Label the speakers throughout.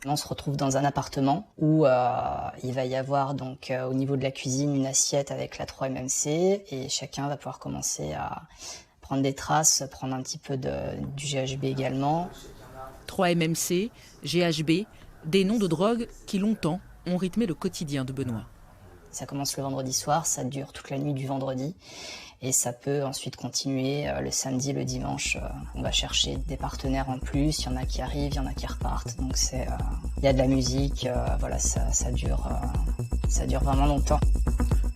Speaker 1: On se retrouve dans un appartement où il va y avoir donc au niveau de la cuisine une assiette avec la 3-MMC et chacun va pouvoir commencer à prendre des traces, prendre un petit peu du GHB également.
Speaker 2: 3-MMC, GHB, des noms de drogues qui longtemps ont rythmé le quotidien de Benoît.
Speaker 1: Ça commence le vendredi soir, ça dure toute la nuit du vendredi et ça peut ensuite continuer le samedi, le dimanche. On va chercher des partenaires en plus, il y en a qui arrivent, il y en a qui repartent. Donc il y a de la musique, voilà, ça dure vraiment longtemps.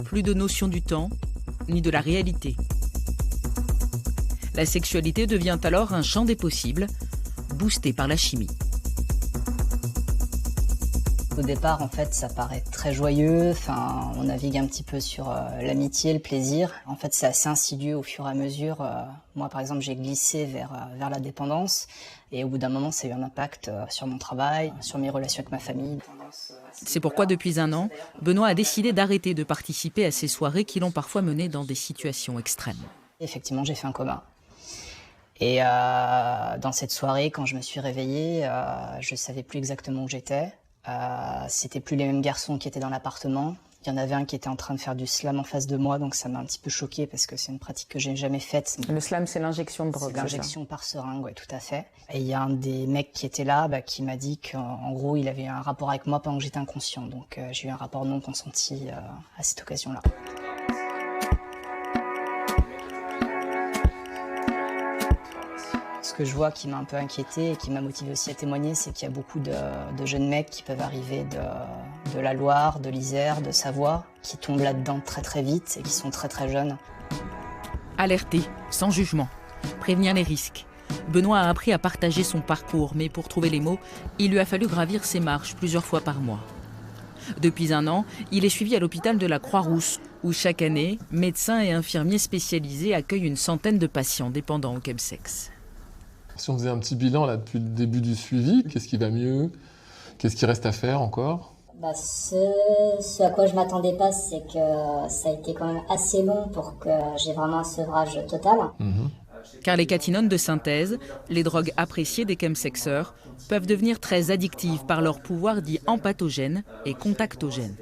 Speaker 2: Plus de notion du temps, ni de la réalité. La sexualité devient alors un champ des possibles, boosté par la chimie.
Speaker 1: Au départ, en fait, ça paraît très joyeux. Enfin, on navigue un petit peu sur l'amitié, le plaisir. En fait, c'est assez insidieux au fur et à mesure. Moi, par exemple, j'ai glissé vers la dépendance. Et au bout d'un moment, ça a eu un impact sur mon travail, sur mes relations avec ma famille.
Speaker 2: C'est pourquoi, depuis 1 an, Benoît a décidé d'arrêter de participer à ces soirées qui l'ont parfois mené dans des situations extrêmes.
Speaker 1: Effectivement, j'ai fait un coma. Et dans cette soirée, quand je me suis réveillée, je ne savais plus exactement où j'étais. C'était plus les mêmes garçons qui étaient dans l'appartement. Il y en avait un qui était en train de faire du slam en face de moi, donc ça m'a un petit peu choquée parce que c'est une pratique que j'ai jamais faite.
Speaker 3: Le slam, c'est l'injection de drogue.
Speaker 1: C'est l'injection par seringue, oui, tout à fait. Et il y a un des mecs qui était là, qui m'a dit qu'en gros, il avait eu un rapport avec moi pendant que j'étais inconscient. Donc j'ai eu un rapport non consenti à cette occasion-là. Ce que je vois qui m'a un peu inquiétée et qui m'a motivée aussi à témoigner, c'est qu'il y a beaucoup de jeunes mecs qui peuvent arriver de la Loire, de l'Isère, de Savoie, qui tombent là-dedans très très vite et qui sont très très jeunes.
Speaker 2: Alerter, sans jugement, prévenir les risques. Benoît a appris à partager son parcours, mais pour trouver les mots, il lui a fallu gravir ses marches plusieurs fois par mois. Depuis 1 an, il est suivi à l'hôpital de la Croix-Rousse, où chaque année, médecins et infirmiers spécialisés accueillent une centaine de patients dépendants au chemsex.
Speaker 4: Si on faisait un petit bilan là, depuis le début du suivi, qu'est-ce qui va mieux? Qu'est-ce qui reste à faire encore?
Speaker 5: Ce à quoi je m'attendais pas, c'est que ça a été quand même assez long pour que j'ai vraiment un sevrage total.
Speaker 2: Car les catinones de synthèse, les drogues appréciées des chemsexeurs, peuvent devenir très addictives par leur pouvoir dit empathogène et contactogène.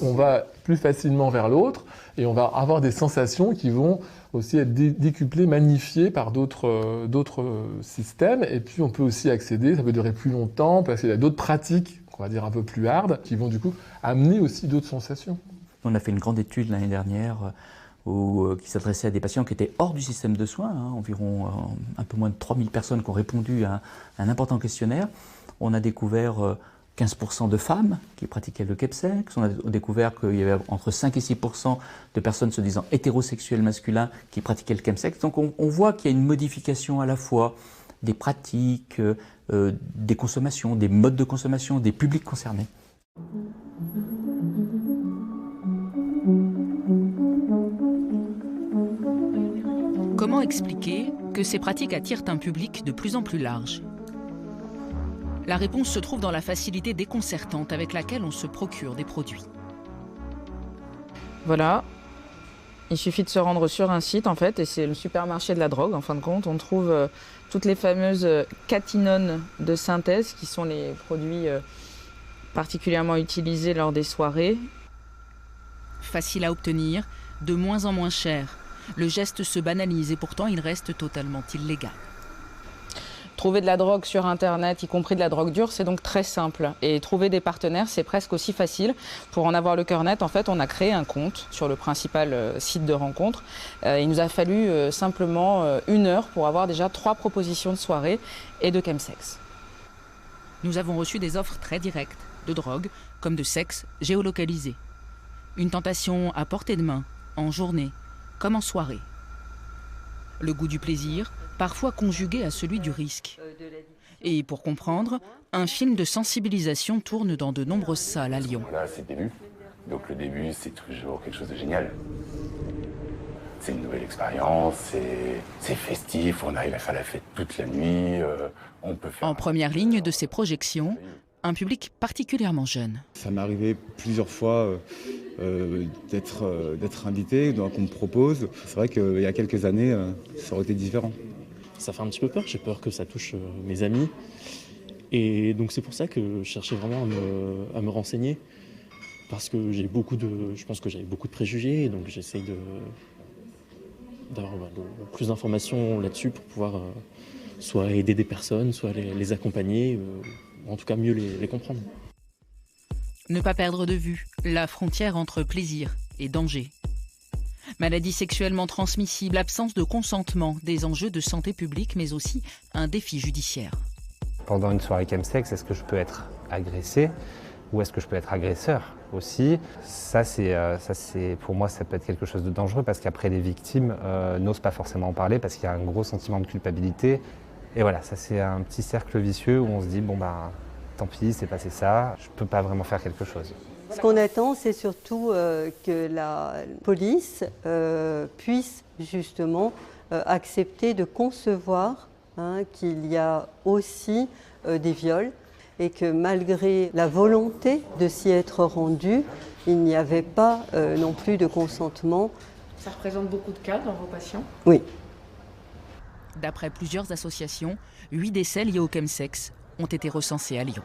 Speaker 4: On va plus facilement vers l'autre et on va avoir des sensations qui vont aussi être décuplées, magnifiées par d'autres systèmes. Et puis on peut aussi accéder, ça peut durer plus longtemps, parce qu'il y a d'autres pratiques, on va dire un peu plus hard, qui vont du coup amener aussi d'autres sensations.
Speaker 6: On a fait une grande étude l'année dernière qui s'adressait à des patients qui étaient hors du système de soins, environ un peu moins de 3000 personnes qui ont répondu à un important questionnaire. On a découvert 15% de femmes qui pratiquaient le chemsex. On a découvert qu'il y avait entre 5 et 6% de personnes se disant hétérosexuels masculins qui pratiquaient le chemsex. Donc on voit qu'il y a une modification à la fois des pratiques, des consommations, des modes de consommation, des publics concernés.
Speaker 2: Comment expliquer que ces pratiques attirent un public de plus en plus large ? La réponse se trouve dans la facilité déconcertante avec laquelle on se procure des produits.
Speaker 3: Voilà, il suffit de se rendre sur un site en fait, et c'est le supermarché de la drogue en fin de compte. On trouve toutes les fameuses catinones de synthèse qui sont les produits particulièrement utilisés lors des soirées.
Speaker 2: Facile à obtenir, de moins en moins cher. Le geste se banalise et pourtant il reste totalement illégal.
Speaker 3: Trouver de la drogue sur Internet, y compris de la drogue dure, c'est donc très simple. Et trouver des partenaires, c'est presque aussi facile. Pour en avoir le cœur net, en fait, on a créé un compte sur le principal site de rencontre. Il nous a fallu simplement 1 heure pour avoir déjà 3 propositions de soirée et de chemsex.
Speaker 2: Nous avons reçu des offres très directes, de drogue comme de sexe géolocalisé. Une tentation à portée de main, en journée comme en soirée. Le goût du plaisir, parfois conjugué à celui du risque. Et pour comprendre, un film de sensibilisation tourne dans de nombreuses salles à Lyon.
Speaker 7: Voilà, c'est le début. Donc le début, c'est toujours quelque chose de génial. C'est une nouvelle expérience, c'est festif, on arrive à faire la fête toute la nuit. On peut faire...
Speaker 2: En première ligne de ces projections, un public particulièrement jeune.
Speaker 8: Ça m'est arrivé plusieurs fois d'être invité, qu'on me propose. C'est vrai qu'il y a quelques années, ça aurait été différent.
Speaker 9: Ça fait un petit peu peur, j'ai peur que ça touche mes amis. Et donc c'est pour ça que je cherchais vraiment à me renseigner, parce que je pense que j'avais beaucoup de préjugés, donc j'essaye d'avoir le plus d'informations là-dessus pour pouvoir soit aider des personnes, soit les accompagner, ou en tout cas mieux les comprendre.
Speaker 2: Ne pas perdre de vue la frontière entre plaisir et danger. Maladies sexuellement transmissibles, absence de consentement, des enjeux de santé publique, mais aussi un défi judiciaire.
Speaker 10: Pendant une soirée chemsex, est-ce que je peux être agressé ou est-ce que je peux être agresseur aussi? Ça, pour moi, ça peut être quelque chose de dangereux parce qu'après, les victimes n'osent pas forcément en parler parce qu'il y a un gros sentiment de culpabilité. Et voilà, ça c'est un petit cercle vicieux où on se dit, bon bah, tant pis, c'est passé ça, je ne peux pas vraiment faire quelque chose.
Speaker 11: Ce qu'on attend, c'est surtout que la police puisse justement accepter de concevoir qu'il y a aussi des viols et que malgré la volonté de s'y être rendu, il n'y avait pas non plus de consentement.
Speaker 3: Ça représente beaucoup de cas dans vos patients?
Speaker 11: Oui.
Speaker 2: D'après plusieurs associations, 8 décès liés au chemsex ont été recensés à Lyon.